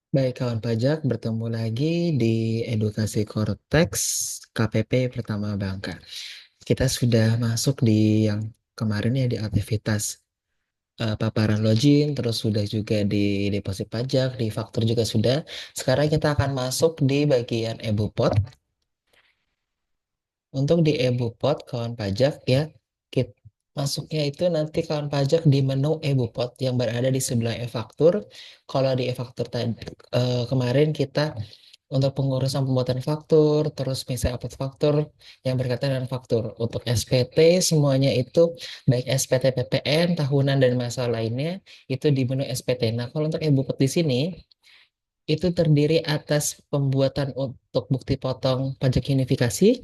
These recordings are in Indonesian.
Baik kawan pajak, bertemu lagi di Edukasi Cortex KPP Pertama Bangka. Kita sudah masuk di yang kemarin ya di aktivitas paparan login, terus sudah juga di deposit pajak, di faktur juga sudah. Sekarang kita akan masuk di bagian EBUPOT. Untuk di EBUPOT kawan pajak ya, kita masuknya itu nanti kawan pajak di menu EBUPOT yang berada di sebelah e-faktur. Kalau di e-faktur tadi kemarin kita untuk pengurusan pembuatan faktur, terus misalnya upload faktur yang berkaitan dengan faktur. Untuk SPT semuanya itu baik SPT PPN, tahunan dan masa lainnya itu di menu SPT. Nah, kalau untuk e-bupet di sini itu terdiri atas pembuatan untuk bukti potong pajak unifikasi,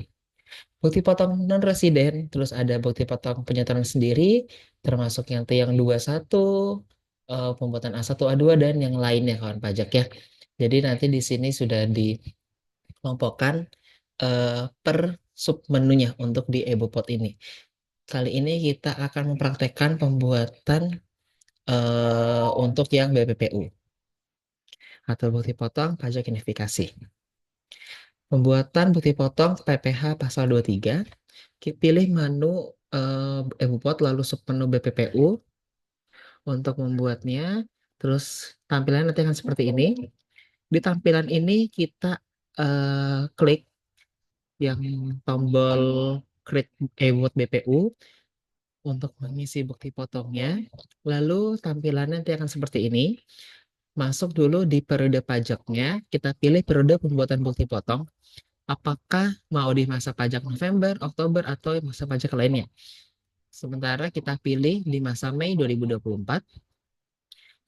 bukti potong non residen, terus ada bukti potong penyetoran sendiri, termasuk yang T21, pembuatan A1 A2 dan yang lainnya kawan pajak ya. Jadi nanti di sini sudah dikelompokkan per sub menunya untuk di EBOPOT ini. Kali ini kita akan mempraktekkan pembuatan untuk yang BPPU atau bukti potong pajak unifikasi. Pembuatan bukti potong PPh pasal 23, pilih menu EBOPOT lalu submenu BPPU untuk membuatnya. Terus tampilannya nanti akan seperti ini. Di tampilan ini kita klik yang tombol create EBOPOT BPU untuk mengisi bukti potongnya. Lalu tampilannya nanti akan seperti ini. Masuk dulu di periode pajaknya, kita pilih periode pembuatan bukti potong. Apakah mau di masa pajak November, Oktober, atau masa pajak lainnya. Sementara kita pilih di masa Mei 2024.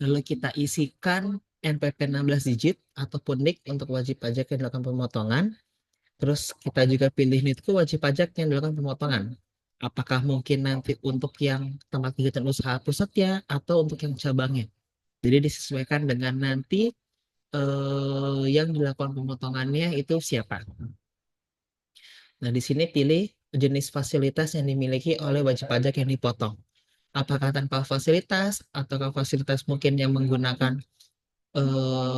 Lalu kita isikan NPP 16 digit ataupun NIK untuk wajib pajak yang dilakukan pemotongan. Terus kita juga pilih NITKU wajib pajak yang dilakukan pemotongan. Apakah mungkin nanti untuk yang tempat kegiatan usaha pusat ya atau untuk yang cabangnya. Jadi disesuaikan dengan nanti yang dilakukan pemotongannya itu siapa. Nah, di sini pilih jenis fasilitas yang dimiliki oleh wajib pajak yang dipotong. Apakah tanpa fasilitas ataukah fasilitas mungkin yang menggunakan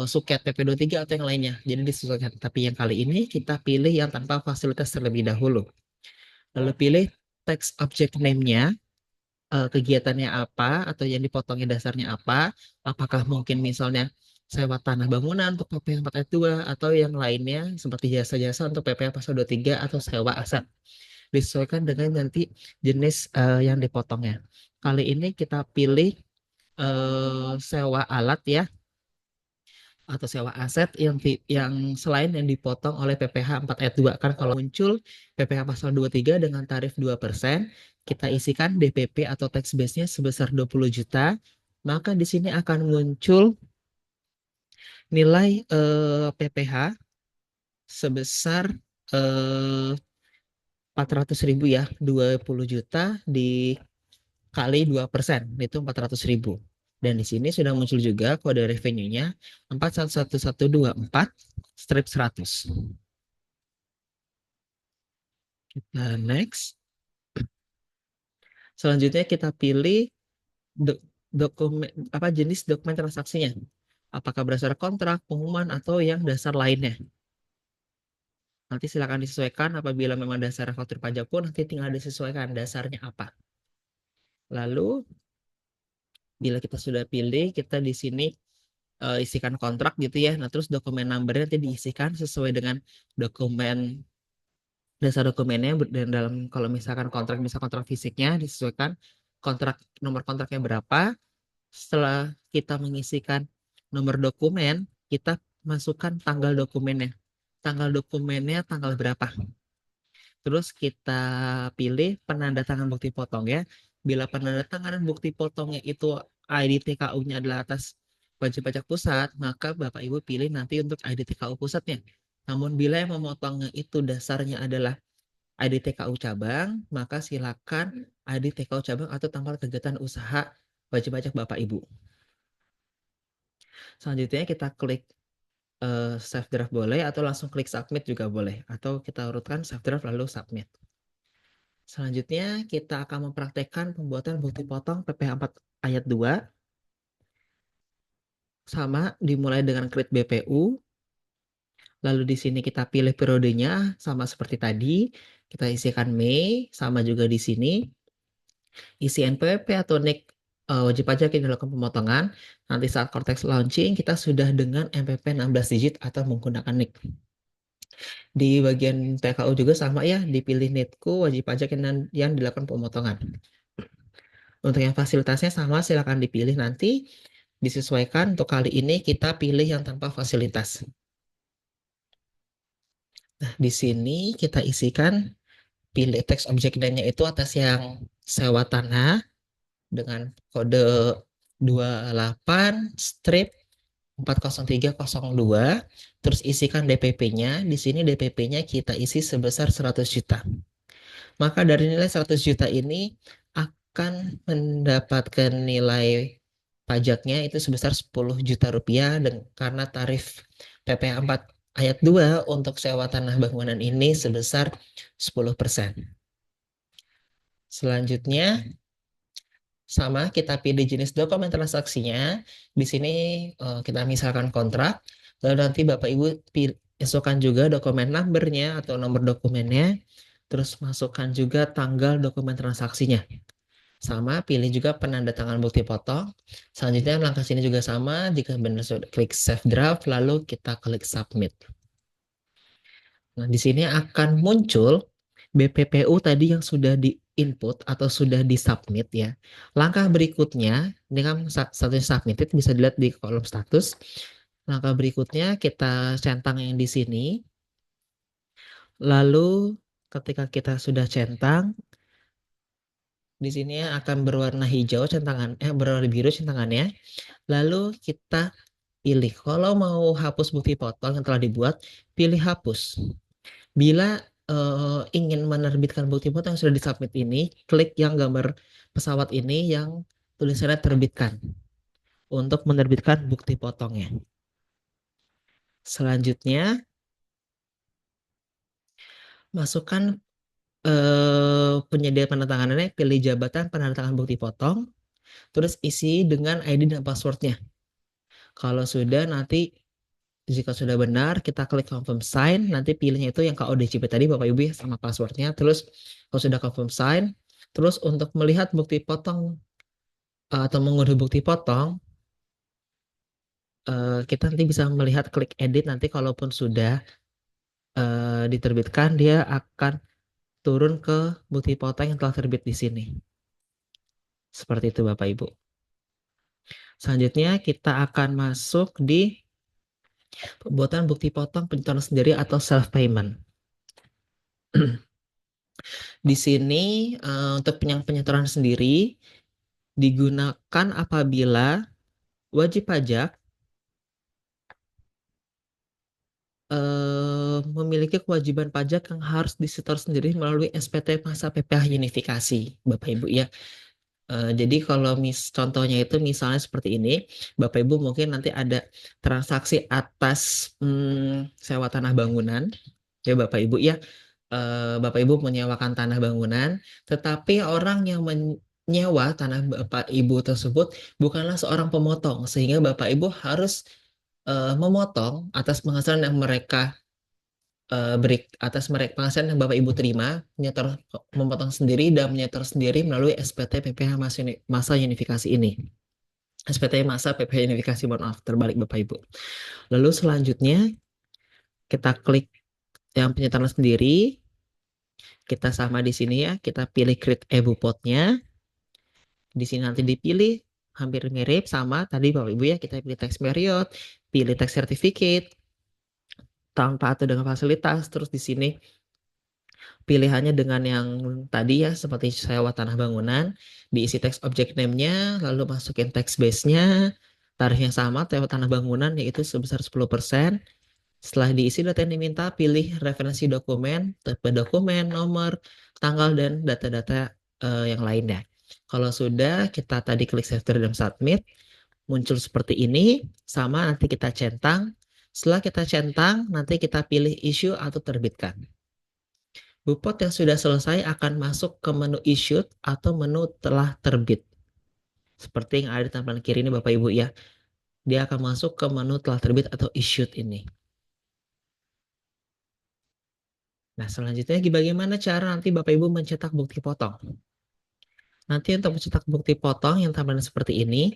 suket PP23 atau yang lainnya. Jadi disesuaikan. Tapi yang kali ini kita pilih yang tanpa fasilitas terlebih dahulu. Lalu pilih text object name-nya, kegiatannya apa atau yang dipotongnya dasarnya apa. Apakah mungkin misalnya sewa tanah bangunan untuk PP 4 ayat 2 atau yang lainnya seperti jasa-jasa untuk PP pasal 23 atau sewa aset. Disesuaikan dengan nanti jenis yang dipotongnya. Kali ini kita pilih sewa alat ya atau sewa aset yang selain yang dipotong oleh PPh 4 ayat 2. Kan kalau muncul PPh pasal 23 dengan tarif 2%, kita isikan DPP atau tax base-nya sebesar 20 juta, maka di sini akan muncul nilai PPh sebesar 400.000 ya, 20 juta dikali 2%, itu 400.000. Dan di sini sudah muncul juga kode revenue-nya 411124 strip 100. Kita next. Selanjutnya kita pilih dokumen apa jenis dokumen transaksinya. Apakah berdasar kontrak, pengumuman atau yang dasar lainnya. Nanti silakan disesuaikan apabila memang dasar faktur pajak pun nanti tinggal disesuaikan dasarnya apa. Lalu bila kita sudah pilih, kita di sini isikan kontrak gitu ya. Nah, terus dokumen numbernya nanti diisikan sesuai dengan dokumen dasar dokumennya dan dalam kalau misalkan kontrak misal kontrak fisiknya disesuaikan kontrak nomor kontraknya berapa. Setelah kita mengisikan nomor dokumen, kita masukkan tanggal dokumennya. Tanggal dokumennya tanggal berapa. Terus kita pilih penanda tangan bukti potong ya. Bila penanda tangan bukti potongnya itu ID TKU-nya adalah atas wajib pajak pusat, maka Bapak Ibu pilih nanti untuk ID TKU pusatnya. Namun bila yang memotongnya itu dasarnya adalah ID TKU cabang, maka silakan ID TKU cabang atau tempat kegiatan usaha wajib pajak Bapak Ibu. Selanjutnya kita klik save draft boleh atau langsung klik submit juga boleh. Atau kita urutkan save draft lalu submit. Selanjutnya kita akan mempraktekkan pembuatan bukti potong PPh 4 ayat 2 sama dimulai dengan create BPU. Lalu di sini kita pilih periodenya sama seperti tadi. Kita isikan Mei, sama juga di sini. Isi NPWP atau NIK wajib pajak yang dilakukan pemotongan. Nanti saat Cortex launching, kita sudah dengan MPP 16 digit atau menggunakan NIK. Di bagian TKU juga sama ya, dipilih NITku wajib pajak yang dilakukan pemotongan. Untuk yang fasilitasnya sama, silakan dipilih nanti. Disesuaikan, untuk kali ini kita pilih yang tanpa fasilitas. Nah, di sini kita isikan, pilih teks objek name-nya itu atas yang sewa tanah dengan kode 28 strip 40302. Terus isikan DPP-nya. Di sini DPP-nya kita isi sebesar 100 juta. Maka dari nilai 100 juta ini akan mendapatkan nilai pajaknya itu sebesar 10 juta rupiah, dan karena tarif PPh 4 ayat 2 untuk sewa tanah bangunan ini sebesar 10%. Selanjutnya sama, kita pilih jenis dokumen transaksinya. Di sini kita misalkan kontrak, lalu nanti Bapak Ibu masukkan juga dokumen numbernya atau nomor dokumennya, terus masukkan juga tanggal dokumen transaksinya. Sama, pilih juga penanda tangan bukti potong. Selanjutnya langkah sini juga sama, jika benar sudah klik save draft, lalu kita klik submit. Nah, di sini akan muncul BPPU tadi yang sudah di input atau sudah di submit ya. Langkah berikutnya, ini kan status submitted bisa dilihat di kolom status. Langkah berikutnya kita centang yang di sini. Lalu ketika kita sudah centang, di sini akan berwarna hijau centangan, berwarna biru centangannya. Lalu kita pilih, kalau mau hapus bukti potong yang telah dibuat, pilih hapus. Bila ingin menerbitkan bukti potong yang sudah disubmit ini, klik yang gambar pesawat ini yang tulisannya terbitkan untuk menerbitkan bukti potongnya. Selanjutnya, masukkan penyedia penandatanganannya, pilih jabatan penandatangan bukti potong, terus isi dengan ID dan passwordnya. Kalau sudah, nanti jika sudah benar, kita klik confirm sign, nanti pilihnya itu yang KODCP tadi Bapak Ibu ya, sama passwordnya. Terus kalau sudah confirm sign, terus untuk melihat bukti potong atau mengunduh bukti potong, kita nanti bisa melihat klik edit, nanti kalaupun sudah diterbitkan, dia akan turun ke bukti potong yang telah terbit di sini. Seperti itu Bapak Ibu. Selanjutnya kita akan masuk di pembuatan bukti potong penyetoran sendiri atau self payment. Di sini untuk penyetoran sendiri digunakan apabila wajib pajak memiliki kewajiban pajak yang harus disetor sendiri melalui SPT masa PPh unifikasi, Bapak Ibu ya. Jadi kalau contohnya itu misalnya seperti ini, Bapak Ibu mungkin nanti ada transaksi atas sewa tanah bangunan, ya Bapak Ibu ya. Bapak Ibu menyewakan tanah bangunan, tetapi orang yang menyewa tanah Bapak Ibu tersebut bukanlah seorang pemotong, sehingga Bapak Ibu harus memotong atas penghasilan yang mereka penghasilan yang Bapak Ibu terima, memotong sendiri dan menyetor sendiri melalui SPT PPh masa unifikasi ini. SPT masa PPh unifikasi, mohon maaf, terbalik Bapak Ibu. Lalu selanjutnya kita klik yang penyetoran sendiri. Kita sama di sini ya, kita pilih create ebupotnya. Di sini nanti dipilih hampir mirip sama tadi Bapak Ibu ya, kita pilih tax period, pilih tax certificate tanpa atau dengan fasilitas, terus di sini pilihannya dengan yang tadi ya, seperti sewa tanah bangunan, diisi teks object name-nya, lalu masukin teks base-nya, tarifnya sama, sewa tanah bangunan yaitu sebesar 10%. Setelah diisi data yang diminta, pilih referensi dokumen, tipe dokumen, nomor, tanggal, dan data-data yang lainnya. Kalau sudah, kita tadi klik save dan submit, muncul seperti ini, sama nanti kita centang. Setelah kita centang, nanti kita pilih issue atau terbitkan. Bupot yang sudah selesai akan masuk ke menu issued atau menu telah terbit. Seperti yang ada di tampilan kiri ini Bapak Ibu ya. dia akan masuk ke menu telah terbit atau issued ini. Nah, selanjutnya bagaimana cara nanti Bapak Ibu mencetak bukti potong? Nanti untuk mencetak bukti potong yang tampilan seperti ini,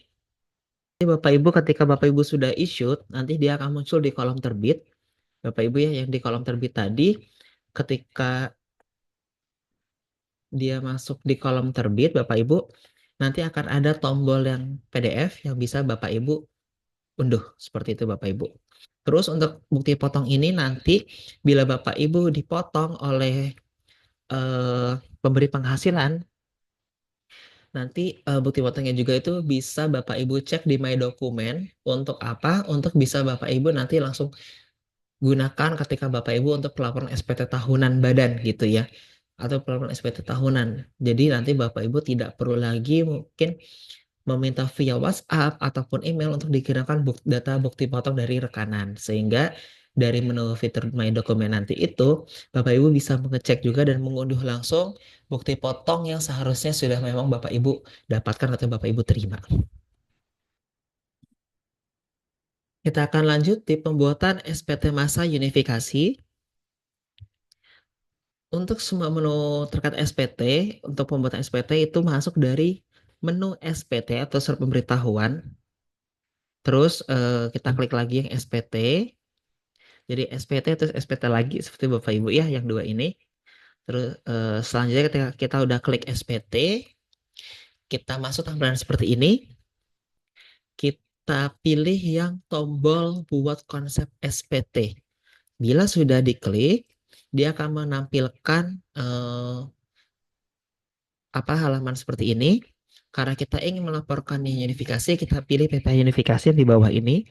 Bapak Ibu ketika Bapak Ibu sudah issued, nanti dia akan muncul di kolom terbit. Bapak Ibu ya, yang di kolom terbit tadi, ketika dia masuk di kolom terbit, Bapak Ibu, nanti akan ada tombol yang PDF yang bisa Bapak Ibu unduh. Seperti itu Bapak Ibu. Terus untuk bukti potong ini nanti bila Bapak Ibu dipotong oleh pemberi penghasilan, nanti bukti potongnya juga itu bisa Bapak Ibu cek di My Dokumen. Untuk apa? Untuk bisa Bapak Ibu nanti langsung gunakan ketika Bapak Ibu untuk pelaporan SPT tahunan badan gitu ya. Atau pelaporan SPT tahunan. Jadi nanti Bapak Ibu tidak perlu lagi mungkin meminta via WhatsApp ataupun email untuk dikirimkan data bukti potong dari rekanan. Sehingga dari menu fitur My Dokumen nanti itu, Bapak Ibu bisa mengecek juga dan mengunduh langsung bukti potong yang seharusnya sudah memang Bapak Ibu dapatkan atau Bapak Ibu terima. Kita akan lanjut di pembuatan SPT masa unifikasi. Untuk semua menu terkait SPT, untuk pembuatan SPT itu masuk dari menu SPT atau surat pemberitahuan. Terus kita klik lagi yang SPT. Jadi SPT terus SPT lagi seperti Bapak Ibu ya yang dua ini. Terus selanjutnya ketika kita udah klik SPT, kita masuk tampilan seperti ini. Kita pilih yang tombol buat konsep SPT. Bila sudah diklik, dia akan menampilkan halaman seperti ini. Karena kita ingin melaporkan unifikasi, kita pilih PPH unifikasi di bawah ini.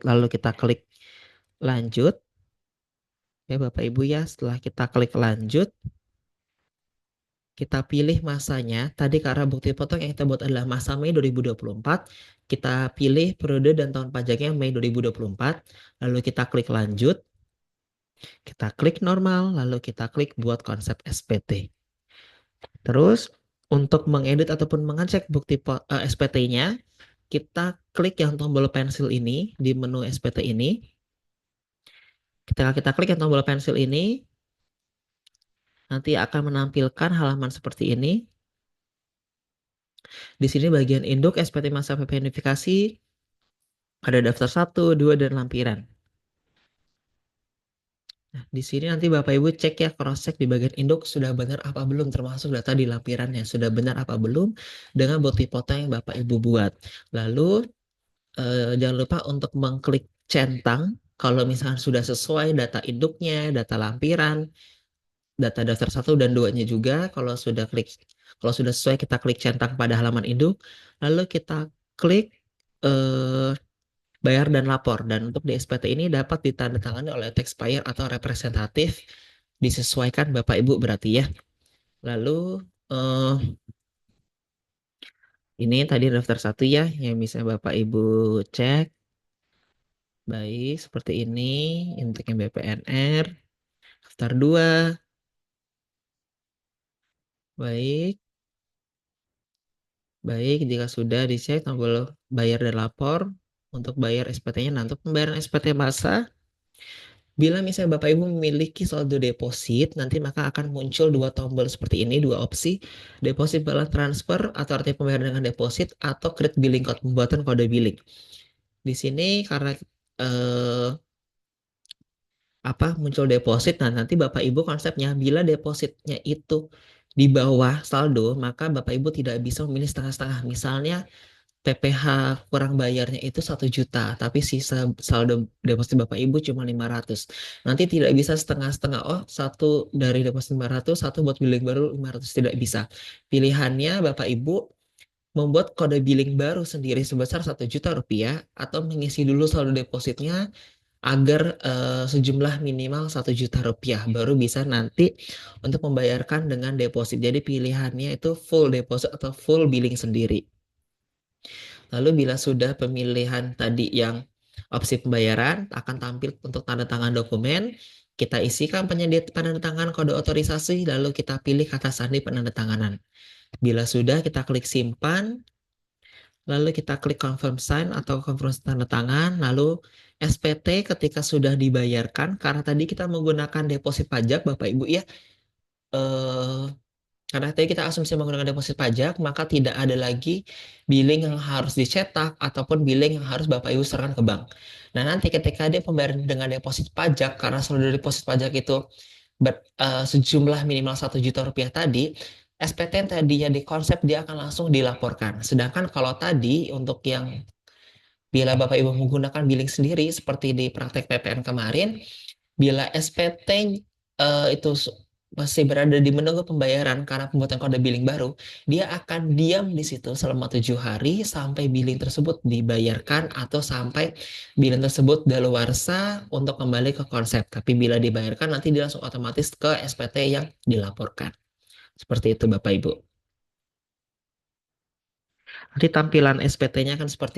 Lalu kita klik lanjut. Ya Bapak Ibu ya, setelah kita klik lanjut, kita pilih masanya. Tadi karena bukti potong yang kita buat adalah masa Mei 2024, kita pilih periode dan tahun pajaknya Mei 2024, lalu kita klik lanjut, kita klik normal, lalu kita klik buat konsep SPT. Terus untuk mengedit ataupun mengecek bukti SPT-nya, kita klik yang tombol pensil ini di menu SPT ini. Ketika kita klik yang tombol pensil ini, nanti akan menampilkan halaman seperti ini. Di sini bagian induk SPT masa PP unifikasi, ada daftar 1, 2, dan lampiran. Nah, di sini nanti Bapak Ibu cek ya, cross check di bagian induk sudah benar apa belum, termasuk data di lampirannya sudah benar apa belum dengan bukti potong yang Bapak Ibu buat. Lalu jangan lupa untuk mengklik centang kalau misalkan sudah sesuai data induknya, data lampiran, data daftar 1 dan 2-nya juga. Kalau sudah sesuai, kita klik centang pada halaman induk, lalu kita klik bayar dan lapor. Dan untuk di SPT ini dapat ditandatangani oleh taxpayer atau representatif, disesuaikan Bapak Ibu berarti ya. Lalu ini tadi daftar 1 ya yang bisa Bapak Ibu cek. Baik, seperti ini untuk yang BPNR. Daftar 2. Baik. Baik, jika sudah dicek tombol bayar dan lapor untuk bayar SPT-nya. Nah, untuk pembayaran SPT masa, bila misalnya Bapak Ibu memiliki saldo deposit, nanti maka akan muncul dua tombol seperti ini, dua opsi, deposit balance transfer atau artinya pembayaran dengan deposit atau create billing code, pembuatan kode billing. Di sini karena muncul deposit, nah nanti Bapak Ibu konsepnya bila depositnya itu di bawah saldo, maka Bapak Ibu tidak bisa memilih setengah-setengah. Misalnya PPH kurang bayarnya itu 1 juta, tapi sisa saldo deposit Bapak Ibu cuma 500. Nanti tidak bisa setengah-setengah. Oh, satu dari deposit 500, satu buat billing baru 500. Tidak bisa. Pilihannya Bapak Ibu membuat kode billing baru sendiri sebesar 1 juta rupiah atau mengisi dulu saldo depositnya agar sejumlah minimal 1 juta rupiah. Baru bisa nanti untuk membayarkan dengan deposit. Jadi pilihannya itu full deposit atau full billing sendiri. Lalu bila sudah pemilihan tadi yang opsi pembayaran akan tampil untuk tanda tangan dokumen, kita isikan penandatangan kode otorisasi, lalu kita pilih kata sandi penandatanganan. Bila sudah, kita klik simpan. lalu kita klik confirm sign atau confirm tanda tangan, lalu SPT ketika sudah dibayarkan, karena tadi kita menggunakan deposit pajak Bapak Ibu ya, eh, karena tadi kita asumsi menggunakan deposit pajak, maka tidak ada lagi billing yang harus dicetak ataupun billing yang harus Bapak Ibu serahkan ke bank. Nah, nanti ketika dia pembayaran dengan deposit pajak, karena saldo deposit pajak itu sejumlah minimal 1 juta rupiah tadi, SPT yang tadinya di konsep dia akan langsung dilaporkan. Sedangkan kalau tadi untuk yang bila Bapak Ibu menggunakan billing sendiri seperti di praktek PPN kemarin, bila SPT itu masih berada di menunggu pembayaran karena pembuatan kode billing baru, dia akan diam di situ selama 7 hari sampai billing tersebut dibayarkan atau sampai billing tersebut daluarsa untuk kembali ke konsep. Tapi bila dibayarkan nanti dia langsung otomatis ke SPT yang dilaporkan. Seperti itu Bapak Ibu. Nanti tampilan SPT-nya kan seperti